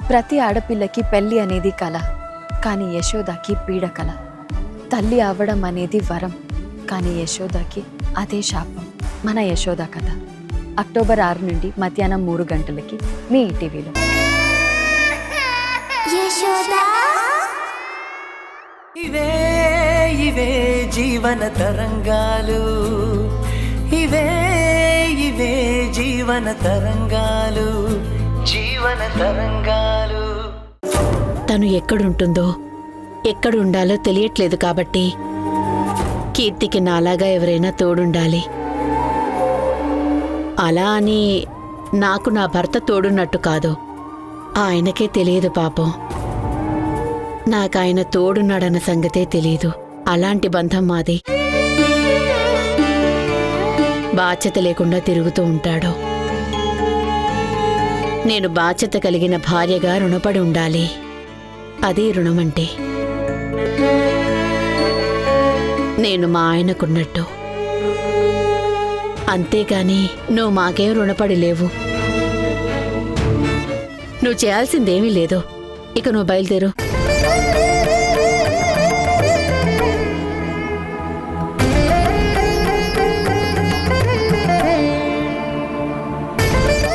ప్రతి ఆడపిల్లకి పెళ్లి అనేది కల, కానీ యశోదకి పీడకల. తల్లి అవ్వడం అనేది వరం, కానీ యశోదకి అదే శాపం. మన యశోద కథ అక్టోబర్ 6 నుండి మధ్యాహ్నం 3 గంటలకి మీ ఈటీవీలో. ఇవే ఇవే జీవన తరంగాలు, ఇవే ఇవే జీవన తరంగాలు, జీవన తరంగాలు. తను ఎక్కడుంటుందో ఎక్కడుండాలో తెలియట్లేదు కాబట్టి కీర్తికి నాలాగా ఎవరైనా తోడుండాలి. అలా అని నాకు నా భర్త తోడున్నట్టు కాదు, ఆయనకే తెలియదు పాపం. నాకాయన తోడున్నాడన్న సంగతే తెలీదు. అలాంటి బంధం మాది. బాధ్యత లేకుండా తిరుగుతూ ఉంటాడు. నేను బాధ్యత కలిగిన భార్యగా రుణపడి ఉండాలి. అదే రుణమంటే. నేను మా ఆయనకున్నట్టు. అంతేగాని నువ్వు మాకేం రుణపడి లేవు. నువ్వు చేయాల్సిందేమీ లేదు. ఇక నువ్వు బయలుదేరు.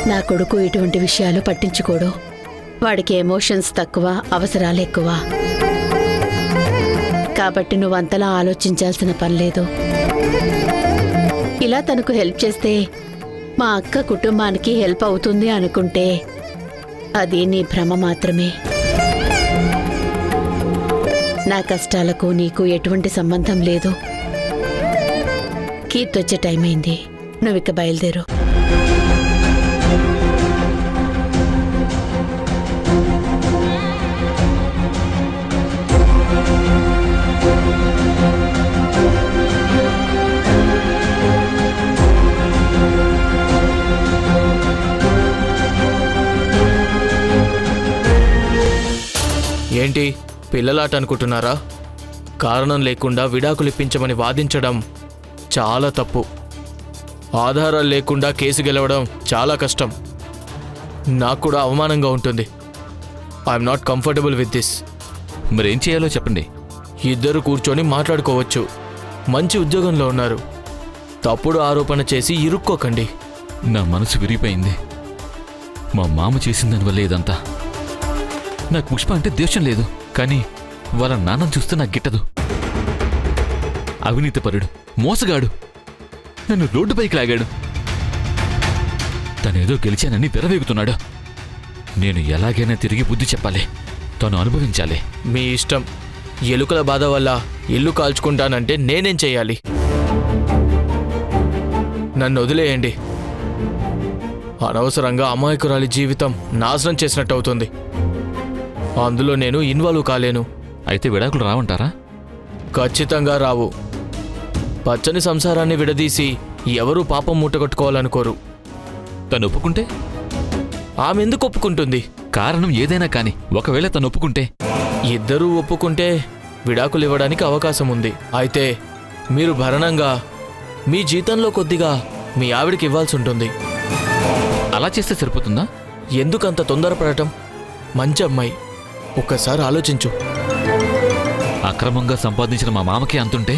నా కొడుకు ఇటువంటి విషయాలు పట్టించుకోడు. వాడికి ఎమోషన్స్ తక్కువ, అవసరాలు ఎక్కువ. కాబట్టి నువ్వంతలా ఆలోచించాల్సిన పనిలేదు. ఇలా తనకు హెల్ప్ చేస్తే మా అక్క కుటుంబానికి హెల్ప్ అవుతుంది అనుకుంటే అది నీ భ్రమ మాత్రమే. నా కష్టాలకు నీకు ఎటువంటి సంబంధం లేదు. కీర్తొచ్చే టైం అయింది. నువ్విక బయలుదేరు. ఏంటి పిల్లలాట అనుకుంటున్నారా? కారణం లేకుండా విడాకులు ఇప్పించమని వాదించడం చాలా తప్పు. ఆధారాలు లేకుండా కేసు గెలవడం చాలా కష్టం. నాకు కూడా అవమానంగా ఉంటుంది. I'm not comfortable with this. మరేం చేయాలో చెప్పండి. ఇద్దరు కూర్చొని మాట్లాడుకోవచ్చు. మంచి ఉద్యోగంలో ఉన్నారు. తప్పుడు ఆరోపణ చేసి ఇరుక్కోకండి. నా మనసు విరిగిపోయింది. మా మామ చేసిన దానివల్ల ఇదంతా. నాకు పుష్ప అంటే ద్వేషం లేదు, కానీ వాళ్ళ నాన్నను చూస్తే నాకు గిట్టదు. అవినీతిపరుడు, మోసగాడు, నన్ను రోడ్డుపైకి లాగాడు. తనేదో గెలిచానని విరవేగుతున్నాడు. నేను ఎలాగైనా తిరిగి బుద్ధి చెప్పాలి. తను అనుభవించాలి. మీ ఇష్టం. ఎలుకల బాధ వల్ల ఇల్లు కాల్చుకుంటానంటే నేనేం చెయ్యాలి? నన్ను వదిలేయండి. అనవసరంగా అమాయకురాలి జీవితం నాశనం చేసినట్టు అవుతుంది. అందులో నేను ఇన్వాల్వ్ కాలేను. అయితే విడాకులు రావంటారా? ఖచ్చితంగా రావు. పచ్చని సంసారాన్ని విడదీసి ఎవరూ పాపం మూటగట్టుకోవాలనుకోరు. తను ఒప్పుకుంటే? ఆమె ఎందుకు ఒప్పుకుంటుంది? కారణం ఏదైనా కాని ఒకవేళ తను ఒప్పుకుంటే? ఇద్దరూ ఒప్పుకుంటే విడాకులు ఇవ్వడానికి అవకాశం ఉంది. అయితే మీరు భరణంగా మీ జీతంలో కొద్దిగా మీ ఆవిడికి ఇవ్వాల్సి ఉంటుంది. అలా చేస్తే సరిపోతుందా? ఎందుకంత తొందరపడటం? మంచి అమ్మాయి, ఒక్కసారి ఆలోచించు. అక్రమంగా సంపాదించిన మా మామకి అంతుంటే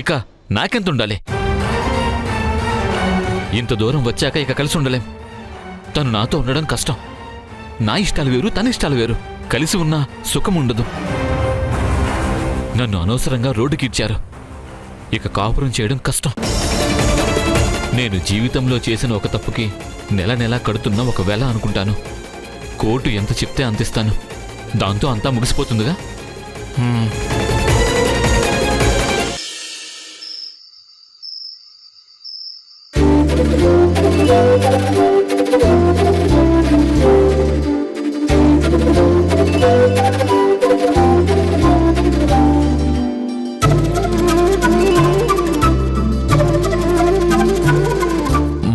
ఇక నాకెంతుండాలి? ఇంత దూరం వచ్చాక ఇక కలిసి ఉండలేం. తను నాతో ఉండడం కష్టం. నా ఇష్టాలు వేరు, తన ఇష్టాలు వేరు. కలిసి ఉన్నా సుఖం ఉండదు. నన్ను అనవసరంగా రోడ్డుకిచ్చారు. ఇక కాపురం చేయడం కష్టం. నేను జీవితంలో చేసిన ఒక తప్పుకి నెల నెలా కడుతున్న ఒక వెల అనుకుంటాను. కోర్టు ఎంత చెప్తే అంతిస్తాను. దాంతో అంతా ముగిసిపోతుందిగా.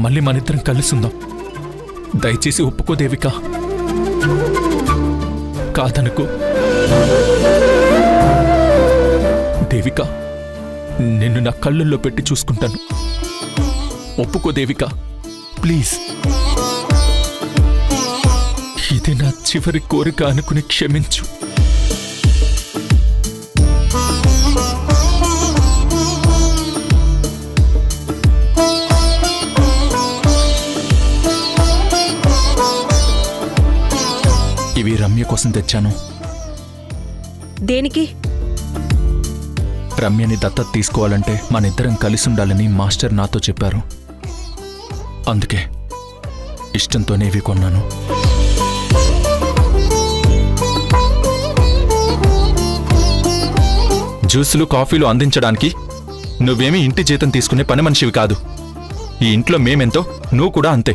మళ్ళీ మనిద్దరం కలుసుందాం. దయచేసి ఒప్పుకో దేవిక. కాదనుకో దేవిక. నిన్ను నా కళ్ళల్లో పెట్టి చూసుకుంటాను. ఒప్పుకో దేవిక, ప్లీజ్. ఇది నా చివరి కోరిక అనుకుని క్షమించు. ఇవి రమ్య కోసం తెచ్చాను. దేనికి? రమ్యని దత్తత తీసుకోవాలంటే మనిద్దరం కలిసి ఉండాలని మాస్టర్ నాతో చెప్పారు. అందుకే ఇష్టంతోనే ఇవి కొన్నాను. జ్యూసులు కాఫీలు అందించడానికి నువ్వేమీ ఇంటి జీతం తీసుకునే పని మనిషివి కాదు. ఈ ఇంట్లో మేమెంతో నువ్వు కూడా అంతే.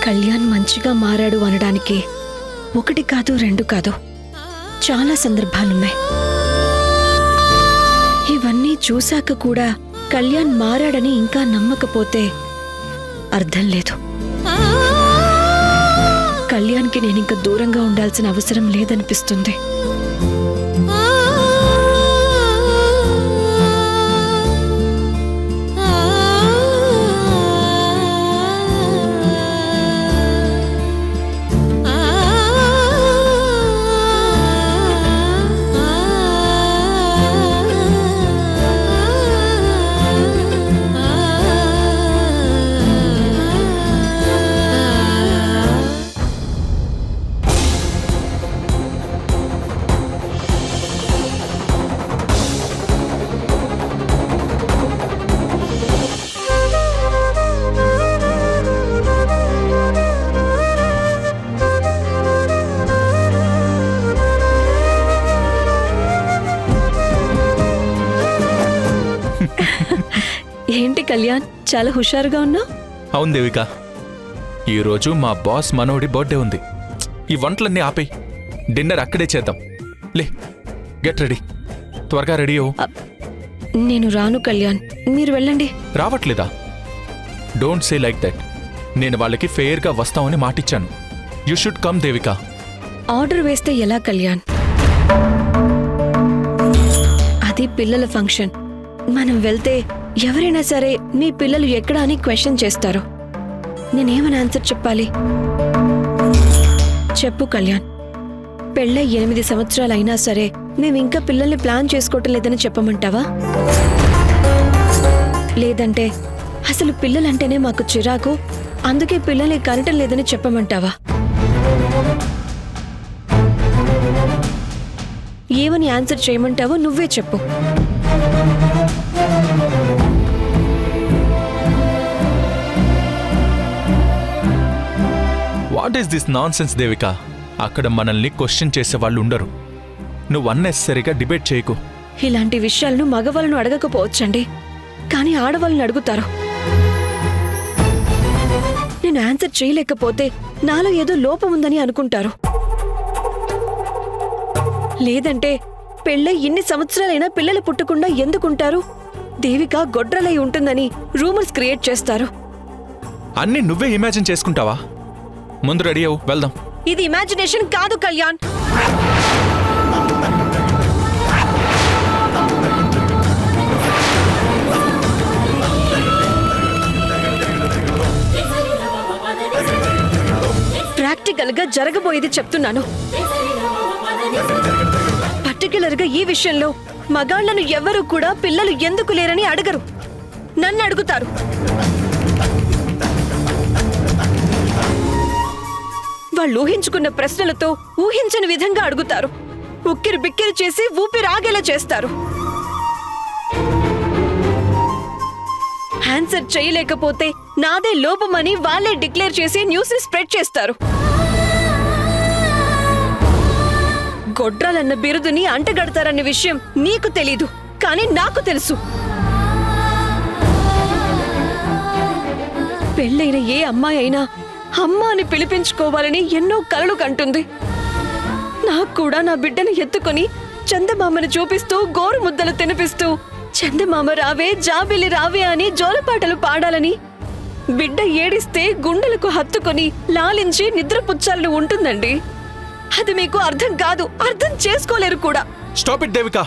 కళ్యాణ్ మంచిగా మారాడు అనడానికి ఒకటి కాదు, రెండు కాదు, చాలా సందర్భాలున్నాయి. ఇవన్నీ చూశాక కూడా కళ్యాణ్ మారాడని ఇంకా నమ్మకపోతే అర్థం లేదు. కళ్యాణ్కి నేనింక దూరంగా ఉండాల్సిన అవసరం లేదనిపిస్తుంది. ఏంటి కళ్యాణ్, చాలా హుషారుగా ఉన్నావు? అవును దేవిక, ఈరోజు మా బాస్ మనోడి బర్త్డే ఉంది. ఈ వంటలన్నీ ఆపేయి, డిన్నర్ అక్కడే చేద్దాం. లే, గెట్ రెడీ, త్వరగా రెడీ అవ్వు. నేను రాను కళ్యాణ్, మీరు వెళ్ళండి. రావట్లేదా? Don't say like that. నేను వాళ్ళకి ఫెయిర్గా వస్తామని మాటిచ్చాను. You should come Devika. Order వేస్తే ఎలా కళ్యాణ్? అది పిల్లల ఫంక్షన్. మనం వెళ్తే ఎవరైనా సరే మీ పిల్లలు ఎక్కడా అని క్వశ్చన్ చేస్తారు. నేనేమని ఆన్సర్ చెప్పాలి? చెప్పు కళ్యాణ్. పెళ్ళై 8 సంవత్సరాలైనా సరే మేమింకా పిల్లల్ని ప్లాన్ చేసుకోవటం లేదని చెప్పమంటావా? లేదంటే అసలు పిల్లలంటేనే మాకు చిరాకు, అందుకే పిల్లల్ని కనటం లేదని చెప్పమంటావా? ఏమని ఆన్సర్ చేయమంటావో నువ్వే చెప్పు. What is this non sense Devika? అక్కడ మనల్ని క్వశ్చన్ చేసే వాళ్ళు ఉండరు. నువ్వు అన్నెసరిగా డిబేట్ చేయకు. ఇలాంటి విషయాలను మగవాళ్ళను అడగకపోవచ్చండి, కానీ ఆడవాళ్ళని అడుగుతారు. నేను ఆన్సర్ చేయలేకపోతే నాలో ఏదో లోపం ఉందని అనుకుంటారు. లేదంటే పెళ్ళై ఇన్ని సంవత్సరాలైనా పిల్లలు పుట్టకుండా ఎందుకుంటారు? దేవిక గొడ్రలై ఉంటుందని రూమర్స్ క్రియేట్ చేస్తారు. అన్నీ నువ్వే ఇమాజిన్ చేసుకుంటావా? ముందు రెడీ అవ్వు, వెళ్దాం. ఇది ఇమాజినేషన్ కాదు కళ్యాణ్. ప్రాక్టికల్ గా జరగబోయేది చెప్తున్నాను. పర్టికులర్ గా ఈ విషయంలో మగాళ్లను ఎవరూ కూడా పిల్లలు ఎందుకు లేరని అడగరు, నన్ను అడుగుతారు. వాళ్ళు ఊహించుకున్న ప్రశ్నలతో ఊహించని విధంగా అడుగుతారు. ఉక్కిరి బిక్కిరి చేసి ఊపిరి ఆగేలా చేస్తారు. ఆన్సర్ చేయలేకపోతే నాదే లోపమని వాళ్ళే డిక్లేర్ చేసి న్యూస్ ని స్ప్రెడ్ చేస్తారు. గొడ్రాలన్న బిరుదుని అంటగడతారన్న విషయం నీకు తెలీదు, కానీ నాకు తెలుసు. పెళ్ళైన ఏ అమ్మాయి అయినా అమ్మ అని పిలిపించుకోవాలని ఎన్నో కలలు కంటుంది. నాకు కూడా నా బిడ్డను ఎత్తుకుని చందమామను చూపిస్తూ గోరు ముద్దలు తినిపిస్తూ చందమామ రావే జాబిలి రావే అని జోలపాటలు పాడాలని, బిడ్డ ఏడిస్తే గుండెలకు హత్తుకొని లాలించి నిద్రపుచ్చాలని ఉంటుందండి. అది మీకు అర్థం కాదు, అర్థం చేసుకోలేరు కూడా. Stop it Devika.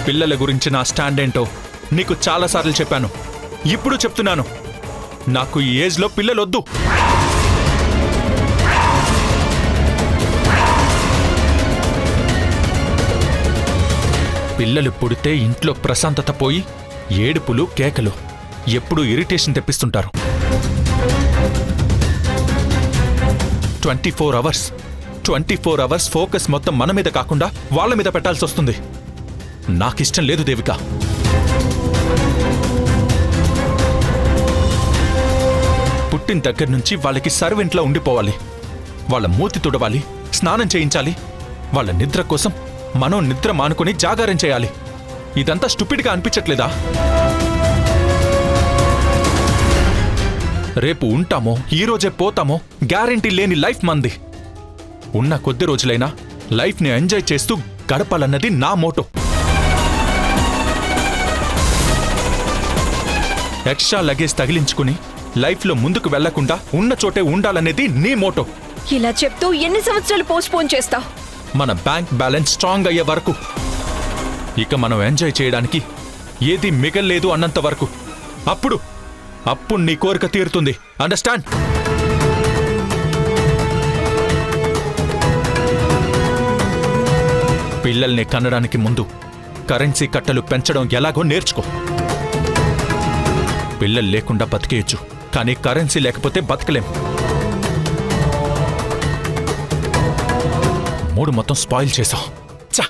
పిల్లల గురించి నా స్టాండ్ ఏంటో నీకు చాలాసార్లు చెప్పాను, ఇప్పుడు చెప్తున్నాను, నాకు ఈ ఏజ్లో పిల్లలొద్దు. పిల్లలు పుడితే ఇంట్లో ప్రశాంతత పోయి ఏడుపులు కేకలు, ఎప్పుడూ ఇరిటేషన్ తెప్పిస్తుంటారు. 24 అవర్స్ ఫోకస్ మొత్తం మన మీద కాకుండా వాళ్ళ మీద పెట్టాల్సి వస్తుంది. నాకిష్టం లేదు దేవిక. పుట్టిన దగ్గర నుంచి వాళ్ళకి సర్వెంట్లా ఉండిపోవాలి. వాళ్ళ మూతి తుడవాలి, స్నానం చేయించాలి. వాళ్ళ నిద్ర కోసం మనం నిద్ర మానుకొని జాగారం చేయాలి. ఇదంతా స్టూపిడ్గా అనిపించట్లేదా? రేపు ఉంటామో ఈరోజే పోతామో గ్యారెంటీ లేని లైఫ్ మంది. ఉన్న కొద్ది రోజులైనా లైఫ్ని ఎంజాయ్ చేస్తూ గడపాలన్నది నా మోటో. ఎక్స్ట్రా లగేజ్ తగిలించుకుని లైఫ్లో ముందుకు వెళ్లకుండా ఉన్న చోటే ఉండాలనేది నీ మోటో. ఇలా చెప్తూ ఎన్ని సంవత్సరాలు పోస్ట్పోన్ చేస్తావు? మన బ్యాంక్ బ్యాలెన్స్ స్ట్రాంగ్ అయ్యే వరకు. ఇక మనం ఎంజాయ్ చేయడానికి ఏది మిగల్లేదు అన్నంత వరకు. అప్పుడు నీ కోరిక తీరుతుంది. అండర్స్టాండ్? పిల్లల్ని కనడానికి ముందు కరెన్సీ కట్టలు పెంచడం ఎలాగో నేర్చుకో. పిల్లలు లేకుండా బతికేయచ్చు, కానీ కరెన్సీ లేకపోతే బతకలేం. మూడు మొత్తం స్పాయిల్ చేసావు. చా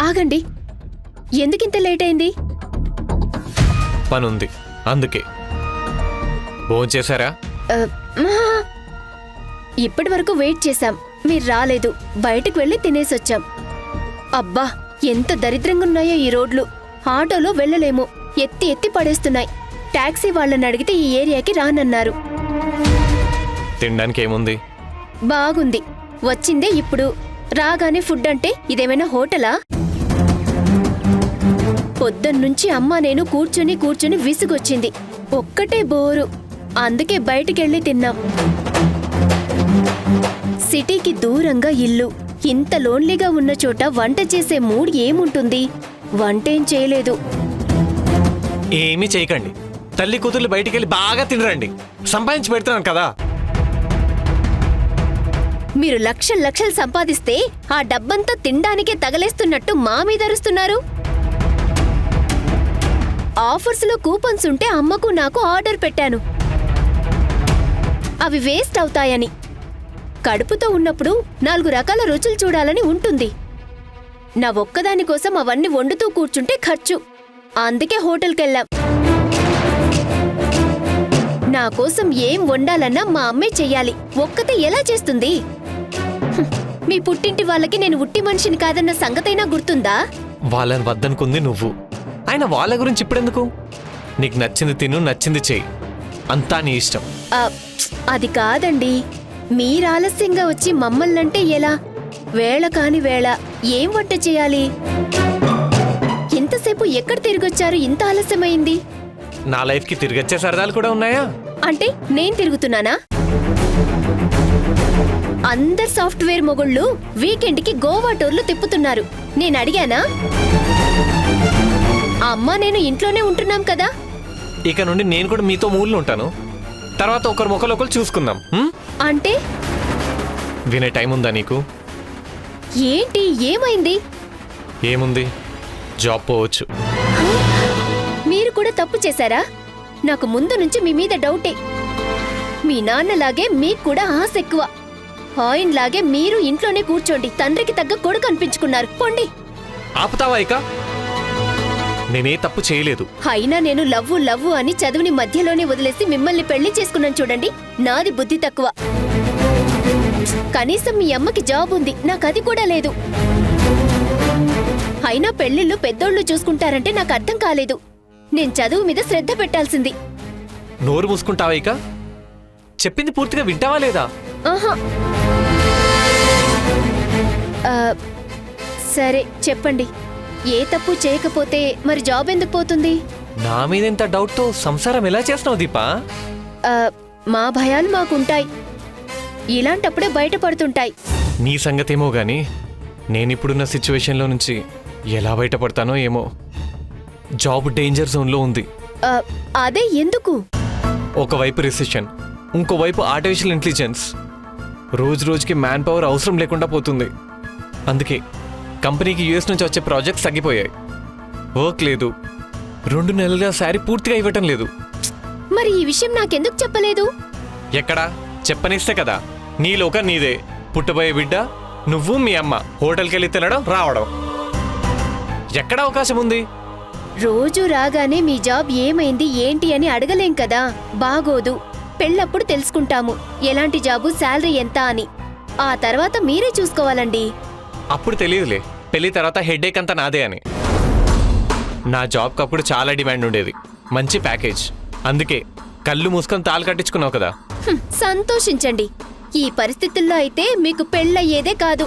ఆగండి, ఎందుకింత లేట్ అయింది? పనుంది, అందుకే. భోంచేశారా? ఇప్పటి వరకు వెయిట్ చేశాం, మీరు రాలేదు. బయటకు వెళ్ళి తినేసొచ్చాం. అబ్బా, ఎంత దరిద్రంగా ఉన్నాయో ఈ రోడ్లు. ఆటోలో వెళ్ళలేము, ఎత్తి ఎత్తి పడేస్తున్నాయి. టాక్సీ వాళ్ళని అడిగితే ఈ ఏరియాకి రానన్నారు. తినడానికి ఏముంది? బాగుంది, వచ్చిందే ఇప్పుడు. రాగానే ఫుడ్ అంటే ఇదేమైనా హోటలా? పొద్దున్నుంచి అమ్మ నేను కూర్చుని విసుగొచ్చింది. ఒక్కటే బోరు, అందుకే బయటికెళ్ళి తిన్నాం. సిటీకి దూరంగా ఇల్లు, ఇంత లోన్లీగా ఉన్న చోట వంట చేసే మూడ్ ఏముంటుంది? వంటేం చేయలేదు. ఏమీ చేయకండి, తల్లి కూతుర్లు బయటికెళ్ళి బాగా తినరండి. సంపాదించి పెడుతున్నాను కదా. మీరు లక్షలు సంపాదిస్తే ఆ డబ్బంతా తినడానికే తగలేస్తున్నట్టు మా మీద అరుస్తున్నారు. ఆఫర్స్లో కూపన్స్ ఉంటే అమ్మకు నాకు ఆర్డర్ పెట్టాను, అవి వేస్ట్ అవుతాయని. కడుపుతో ఉన్నప్పుడు 4 రకాల రుచులు చూడాలని ఉంటుంది. నా ఒక్కదాని కోసం అవన్నీ వండుతూ కూర్చుంటే ఖర్చు. అందుకే హోటల్కెళ్ళాం. నా కోసం ఏం వండాలన్నా మా అమ్మే చెయ్యాలి. ఒక్కతే ఎలా చేస్తుంది? మీ పుట్టింటి వాళ్ళకి నేను ఉట్టి మనిషిని కాదన్న సంగతైనా గుర్తుందా? వాళ్ళని వద్దనుకుంది నువ్వు, ఆయన వాళ్ళ గురించి ఇప్పుడెందుకు? నీకు నచ్చింది తిను, నచ్చింది చెయ్యి, అంతా నీ ఇష్టం. అది కాదండి, మీరాలస్యంగా వచ్చి మమ్మల్నంటే ఎలా? వేళ కాని వేళ ఏం వంట చేయాలి? ఇంతసేపు ఎక్కడ తిరిగొచ్చారు? ఇంత ఆలస్యమైంది. నా లైఫ్కి తిరిగొచ్చే సరదాలు కూడా ఉన్నాయా? అంటే నేను తిరుగుతున్నానా? అందరు సాఫ్ట్వేర్ మొగుళ్ళు వీకెండ్కి గోవా టూర్లు తిప్పుతున్నారు. నేను అడిగానా? అమ్మా నేను ఇంట్లోనే ఉంటున్నాం కదా. ఇక నుండి నేను కూడా మీతో మూలు ఉంటాను. తర్వాత ఒకరు మొక్కలు చూసుకుందాం. అంటే వినే టైం ఉందా నీకు? ఏంటి, ఏమైంది? ఏముంది, జాబ్ పోవచ్చు. మీరు కూడా తప్పు చేశారా? నాకు ముందు నుంచి మీ మీద డౌటే. మీ నాన్నలాగే మీకు కూడా ఆశ ఎక్కువ. ఆయనలాగే మీరు ఇంట్లోనే కూర్చోండి. తండ్రికి తగ్గ కొడుకు అనిపించుకున్నారు. పోండి. ఆపుతావా ఇక? నేనే తప్పు చేయలేదు. అయినా నేను లవ్వు లవ్వు అని చదువుని మధ్యలోనే వదిలేసి మిమ్మల్ని పెళ్లి చేసుకున్నాను చూడండి. నాది బుద్ధి తక్కువ. కనీసం మీ అమ్మకి జాబ్ ఉంది, నాకది కూడా లేదు. అయినా పెళ్లిళ్ళు పెద్దోళ్ళు చూసుకుంటారంటే నాకు అర్థం కాలేదు. నేను చదువు మీద శ్రద్ధ పెట్టాల్సింది. నోరు మూసుకుంటావా ఇక? చెప్పింది పూర్తిగా వింటావా లేదా? ఆహా. సరే చెప్పండి. ఏ తప్పు చేయకపోతే మరి జాబ్ ఎందుకు పోతుంది? నా మీద ఇంత డౌట్తో సంసారం ఎలా చేస్తున్నావు దీపా? మా భయాలు మాకుంటాయి. ఇలాంటప్పుడే బయటపడుతుంటాయి. నీ సంగతేమో గాని నేనిప్పుడున్న సిచ్యువేషన్లో నుంచి ఎలా బయటపడతానో ఏమో. జాబ్ డేంజర్ జోన్లో ఉంది. అదే ఎందుకు? ఒకవైపు రిసెషన్, ఇంకోవైపు ఆర్టిఫిషియల్ ఇంటెలిజెన్స్. రోజు రోజుకి మ్యాన్ పవర్ అవసరం లేకుండా పోతుంది. అందుకే కంపెనీకి యూఎస్ నుంచి వచ్చే ప్రాజెక్ట్స్ తగ్గిపోయాయి. వర్క్ లేదు. 2 నెలలుగా శారీ పూర్తిగా ఇవ్వటం లేదు. మరి ఈ విషయం నాకెందుకు చెప్పలేదు? ఎక్కడా చెప్పనిస్తే కదా. నీ లోక నీదే. పుట్టబోయే బిడ్డ నువ్వు మీ అమ్మ హోటల్కి వెళ్ళి తినడం రావడం. ఎక్కడ అవకాశం ఉంది? రోజు రాగానే మీ జాబ్ ఏమైంది ఏంటి అని అడగలేం కదా. బాగోదు. పెళ్ళప్పుడు తెలుసుకుంటాము ఎలాంటి జాబు, శాలరీ ఎంత అని. ఆ తర్వాత మీరే చూసుకోవాలండి. అప్పుడు తెలియదులే. పెళ్లి తర్వాత హెడేక్ అంతా నాదే అని. నా జాబ్కి అప్పుడు చాలా డిమాండ్ ఉండేది, మంచి ప్యాకేజ్. అందుకే కళ్ళు మూసుకొని తాళి కట్టించుకున్నావు కదా. సంతోషించండి. ఈ పరిస్థితుల్లో అయితే మీకు పెళ్ళయ్యేదే కాదు.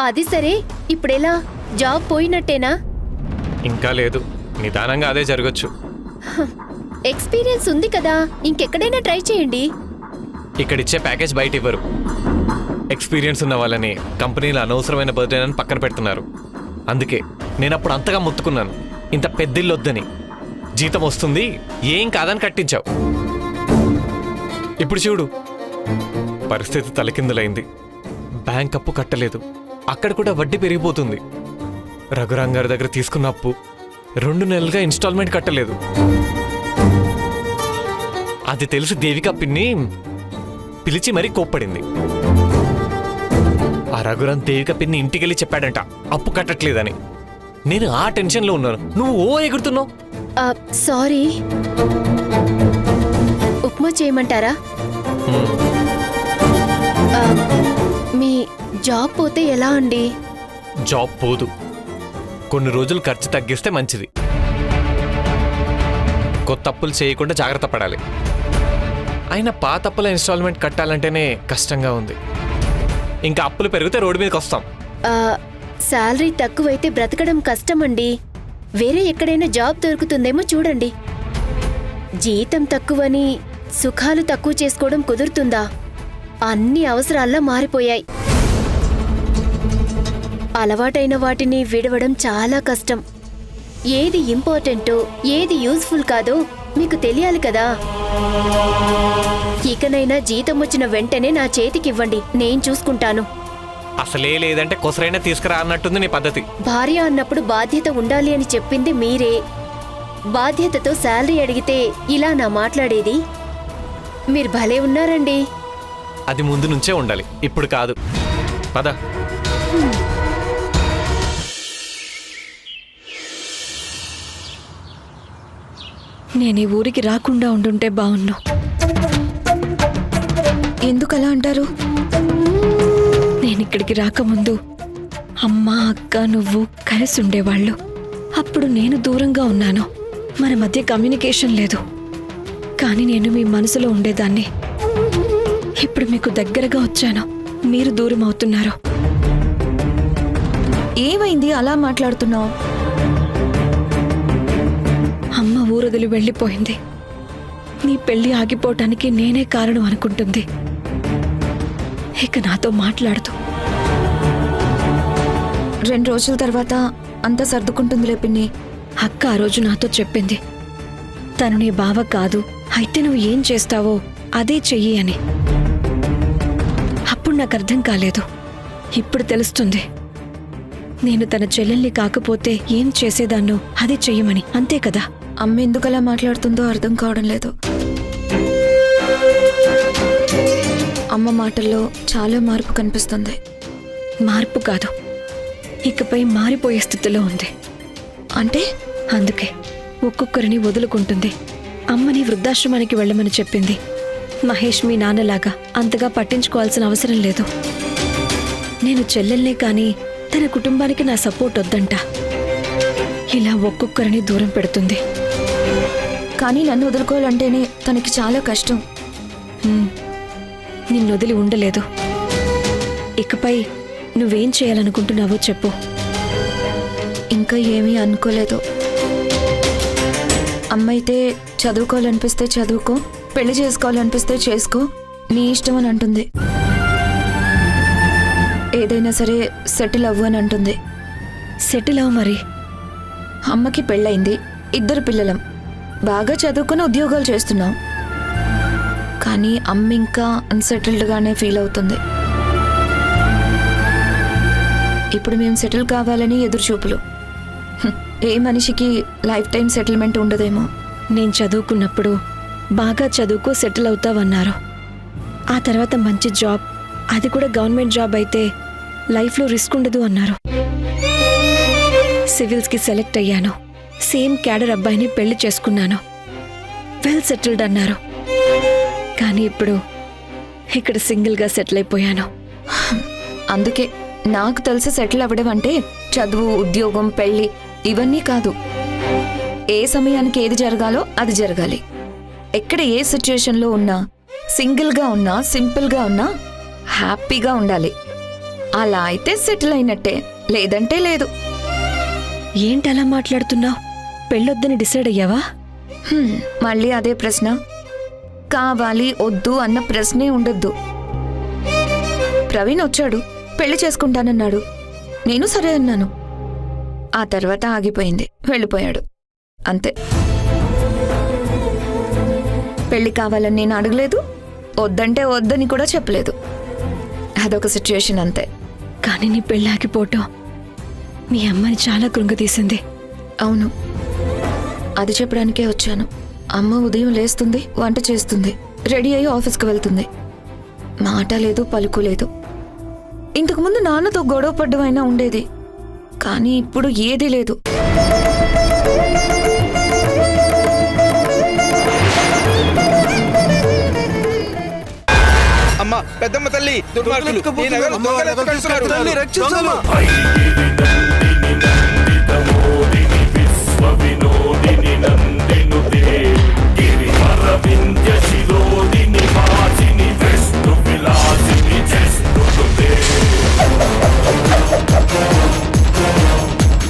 అది సరే, ఇప్పుడెలా? జాబ్ పోయినట్టేనా? ఇంకా లేదు, నిదానంగా అదే జరగచ్చు. ఎక్స్పీరియన్స్ ఉంది కదా, ఇంకెక్కడైనా ట్రై చేయండి. ఇక్కడిచ్చే ప్యాకేజ్ బయట ఇవ్వరు. ఎక్స్పీరియన్స్ ఉన్న వాళ్ళని కంపెనీలో అనవసరమైన బర్త్డేనని పక్కన పెడుతున్నారు. అందుకే నేను అప్పుడు అంతగా మొత్తుకున్నాను, ఇంత పెద్దిల్లు వద్దని. జీతం వస్తుంది, ఏం కాదని కట్టించావు. ఇప్పుడు చూడు, పరిస్థితి తలకిందులైంది. బ్యాంక్ అప్పు కట్టలేదు, అక్కడ కూడా వడ్డీ పెరిగిపోతుంది. రఘురాం గారి దగ్గర తీసుకున్న అప్పు 2 నెలలుగా ఇన్స్టాల్మెంట్ కట్టలేదు. అది తెలిసి దేవిక పిన్ని పిలిచి మరీ కోప్పడింది. ఆ రఘురాం దేవిక పిన్ని ఇంటికెళ్ళి చెప్పాడంట అప్పు కట్టట్లేదని. నేను ఆ టెన్షన్లో ఉన్నాను, నువ్వు ఓ ఎగురుతున్నావు. సారీ. ఉప్మా చేయమంటారా? మీ జాబ్ పోతే ఎలా అండి? జాబ్ పోదు, కొన్ని రోజులు ఖర్చు తగ్గిస్తే మంచిది. కొత్త అప్పులు చేయకుండా జాగ్రత్త పడాలి. అయినా పాత అప్పుల ఇన్స్టాల్మెంట్ కట్టాలంటేనే కష్టంగా ఉంది. ఇంకా అప్పులు పెరిగితే రోడ్డు మీదకి వస్తాం. శాలరీ తక్కువైతే బ్రతకడం కష్టమండి. వేరే ఎక్కడైనా జాబ్ దొరుకుతుందేమో చూడండి. జీతం తక్కువని సుఖాలు తక్కువ చేసుకోవడం కుదురుతుందా? అన్ని అవసరాల్లా మారిపోయాయి. అలవాటైన వాటిని విడవడం చాలా కష్టం. ఏది ఇంపార్టెంటో, ఏది యూజ్ఫుల్ కాదో మీకు తెలియాలి కదా. ఇకనైనా జీతం వచ్చిన వెంటనే నా చేతికివ్వండి, నేను చూసుకుంటాను. అసలే లేదంటే కొసరైనా తీసుకురా అన్నట్టుంది నీ పద్ధతి. భార్య అన్నప్పుడు బాధ్యత ఉండాలి అని చెప్పింది మీరే. బాధ్యతతో శాలరీ అడిగితే ఇలా నా మాట్లాడేది? మీరు భలే ఉన్నారండి. అది ముందు నుంచే ఉండాలి, ఇప్పుడు కాదు. పద. నేను ఈ ఊరికి రాకుండా ఉండుంటే బావున్ను. ఎందుకలా అంటారు? నేనిక్కడికి రాకముందు అమ్మ, అక్క, నువ్వు కలిసి ఉండేవాళ్ళు. అప్పుడు నేను దూరంగా ఉన్నాను, మన మధ్య కమ్యూనికేషన్ లేదు. కానీ నేను మీ మనసులో ఉండేదాన్ని. ఇప్పుడు మీకు దగ్గరగా వచ్చాను, మీరు దూరం అవుతున్నారు. ఏమైంది అలా మాట్లాడుతున్నావు? అమ్మ ఊరొదిలి వెళ్ళిపోయింది. నీ పెళ్లి ఆగిపోవటానికి నేనే కారణం అనుకుంటుంది. ఇక నాతో మాట్లాడుతూ 2 రోజుల తర్వాత అంతా సర్దుకుంటుందిలే పిన్ని. అక్క ఆ రోజు నాతో చెప్పింది, తను నీ బావ కాదు, అయితే నువ్వు ఏం చేస్తావో అదే చెయ్యి అని. అప్పుడు నాకు అర్థం కాలేదు, ఇప్పుడు తెలుస్తుంది. నేను తన చెల్లెల్ని కాకపోతే ఏం చేసేదాన్నో అదే చెయ్యమని. అంతే కదా? అమ్మ ఎందుకలా మాట్లాడుతుందో అర్థం కావడం లేదు. అమ్మ మాటల్లో చాలా మార్పు కనిపిస్తుంది. మార్పు కాదు, ఇకపై మారిపోయే స్థితిలో ఉంది. అంటే అందుకే ఒక్కొక్కరిని వదులుకుంటుంది. అమ్మని వృద్ధాశ్రమానికి వెళ్ళమని చెప్పింది. మహేష్ మీ నాన్నలాగా అంతగా పట్టించుకోవాల్సిన అవసరం లేదు. నేను చెల్లెల్నే కానీ తన కుటుంబానికి నా సపోర్ట్ వద్దంట. ఇలా ఒక్కొక్కరిని దూరం పెడుతుంది. కానీ నన్ను వదులుకోవాలంటేనే తనకి చాలా కష్టం. నిన్ను వదిలి ఉండలేదు. ఇకపై నువ్వేం చేయాలనుకుంటున్నావో చెప్పు. ఇంకా ఏమీ అనుకోలేదు. అమ్మైతే చదువుకోవాలనిపిస్తే చదువుకో, పెళ్లి చేసుకోవాలనిపిస్తే చేసుకో, నీ ఇష్టం అని అంటుంది. ఏదైనా సరే సెటిల్ అవ్వు అని అంటుంది. సెటిల్ అవ్వు మరి. అమ్మకి పెళ్ళయింది, 2 పిల్లలం, బాగా చదువుకుని ఉద్యోగాలు చేస్తున్నాం. కానీ అమ్మ ఇంకా అన్సెటిల్డ్గానే ఫీల్ అవుతుంది. ఇప్పుడు మేము సెటిల్ కావాలని ఎదురుచూపులు. ఏ మనిషికి లైఫ్ టైం సెటిల్మెంట్ ఉండదేమో. నేను చదువుకున్నప్పుడు బాగా చదువుకో సెటిల్ అవుతావన్నారు. ఆ తర్వాత మంచి జాబ్, అది కూడా గవర్నమెంట్ జాబ్ అయితే లైఫ్లో రిస్క్ ఉండదు అన్నారు. సివిల్స్కి సెలెక్ట్ అయ్యాను. సేమ్ క్యాడర్ అబ్బాయిని పెళ్లి చేసుకున్నాను. వెల్ సెటిల్డ్ అన్నారు. కానీ ఇప్పుడు ఇక్కడ సింగిల్గా సెటిల్ అయిపోయాను. అందుకే నాకు తెలిసి సెటిల్ అవ్వడం అంటే చదువు, ఉద్యోగం, పెళ్లి ఇవన్నీ కాదు. ఏ సమయానికి ఏది జరగాలో అది జరగాలి. ఎక్కడ ఏ సిచ్యుయేషన్లో ఉన్నా, సింగిల్గా ఉన్నా, సింపుల్గా ఉన్నా హ్యాపీగా ఉండాలి. అలా అయితే సెటిల్ అయినట్టే, లేదంటే లేదు. ఏంటలా మాట్లాడుతున్నావు? పెళ్ళొద్దని డిసైడ్ అయ్యావా? మళ్ళీ అదే ప్రశ్న. కావాలి వద్దు అన్న ప్రశ్నే ఉండొద్దు. ప్రవీణ్ వచ్చాడు, పెళ్లి చేసుకుంటానన్నాడు. నేను సరే అన్నాను. ఆ తర్వాత ఆగిపోయింది, వెళ్ళిపోయాడు. అంతే. పెళ్లి కావాలని నేను అడగలేదు, వద్దంటే వద్దని కూడా చెప్పలేదు. అదొక సిచ్యుయేషన్ అంతే. కానీ నీ పెళ్ళి ఆగిపోవటం మీ అమ్మని చాలా కృంగతీసింది. అవును, అది చెప్పడానికే వచ్చాను. అమ్మ ఉదయం లేస్తుంది, వంట చేస్తుంది, రెడీ అయ్యి ఆఫీస్కి వెళ్తుంది. మాట లేదు, పలుకు లేదు. ఇంతకుముందు నాన్నతో గొడవ పడ్డం అయినా ఉండేది, కానీ ఇప్పుడు ఏదీ లేదు. అమ్మ, పెద్దమ్మ తల్లి, దుర్మార్గులు ఈ నగలు దొంగలు ఎత్తుకెళ్తున్నారు.